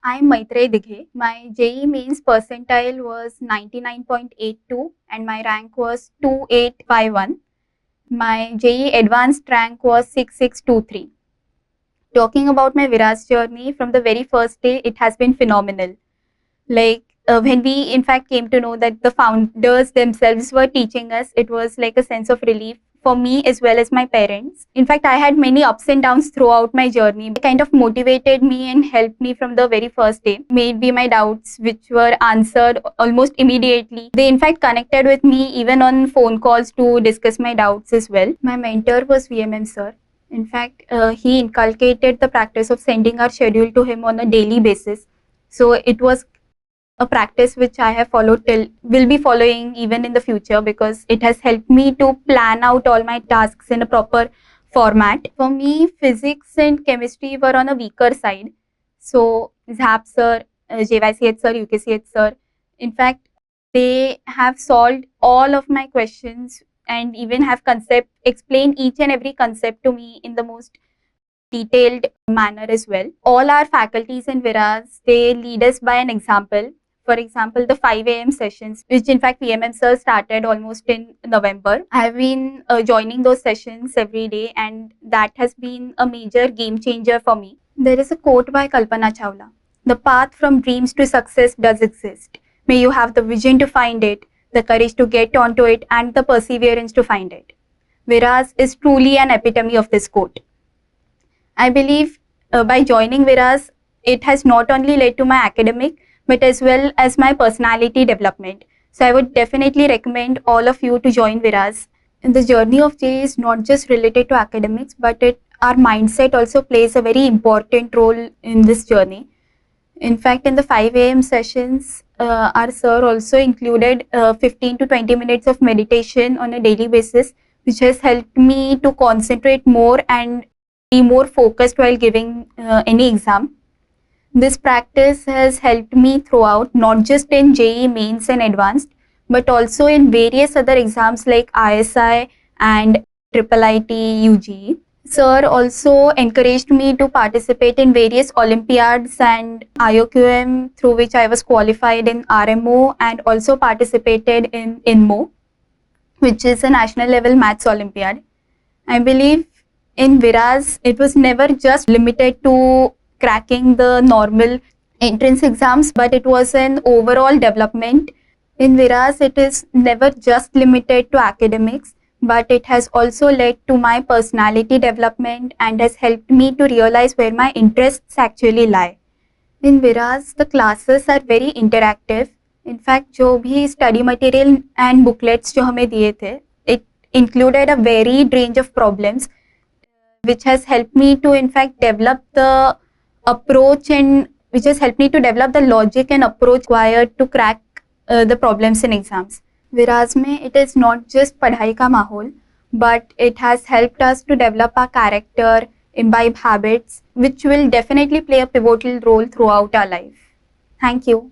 I'm Maitrey Dighe. My JEE mains percentile was 99.82 and my rank was 2851. My JEE advanced rank was 6623. Talking about my Viras journey, from the very first day, it has been phenomenal. When we in fact came to know that the founders themselves were teaching us, it was like a sense of relief for me as well as my parents. In fact, I had many ups and downs throughout my journey. They kind of motivated me and helped me from the very first day, made me my doubts which were answered almost immediately. They in fact connected with me even on phone calls to discuss my doubts as well. My mentor was VMM sir. In fact, he inculcated the practice of sending our schedule to him on a daily basis. So it was a practice which I have followed till will be following even in the future, because it has helped me to plan out all my tasks in a proper format. For me, physics and chemistry were on a weaker side. So ZAP sir, JYCH sir, UKCH sir, in fact, they have solved all of my questions and even have explained each and every concept to me in the most detailed manner as well. All our faculties in Viras, they lead us by an example. For example, the 5 a.m. sessions, which in fact VMM sir started almost in November. I have been joining those sessions every day, and that has been a major game changer for me. There is a quote by Kalpana Chawla: "The path from dreams to success does exist. May you have the vision to find it, the courage to get onto it, and the perseverance to find it." Viras is truly an epitome of this quote. I believe by joining Viras, it has not only led to my academic, but as well as my personality development. So I would definitely recommend all of you to join Viras. And the journey of JEE is not just related to academics, but our mindset also plays a very important role in this journey. In fact, in the 5 a.m. sessions, our sir also included 15 to 20 minutes of meditation on a daily basis, which has helped me to concentrate more and be more focused while giving any exam. This practice has helped me throughout, not just in JEE mains and advanced, but also in various other exams like ISI and IIIT UGE. Sir also encouraged me to participate in various Olympiads and IOQM, through which I was qualified in RMO, and also participated in INMO, which is a national level maths Olympiad. I believe in Viras, it was never just limited to cracking the normal entrance exams, but it was an overall development. In Viras, it is never just limited to academics, but it has also led to my personality development and has helped me to realize where my interests actually lie. In Viras, the classes are very interactive. In fact, जो भी study material and booklets जो हमें दिए थे, it included a varied range of problems, which has helped me to in fact develop the approach, and which has helped me to develop the logic and approach required to crack the problems in exams. Viras में it is not just पढ़ाई का माहौल, but it has helped us to develop our character, imbibe habits, which will definitely play a pivotal role throughout our life. Thank you.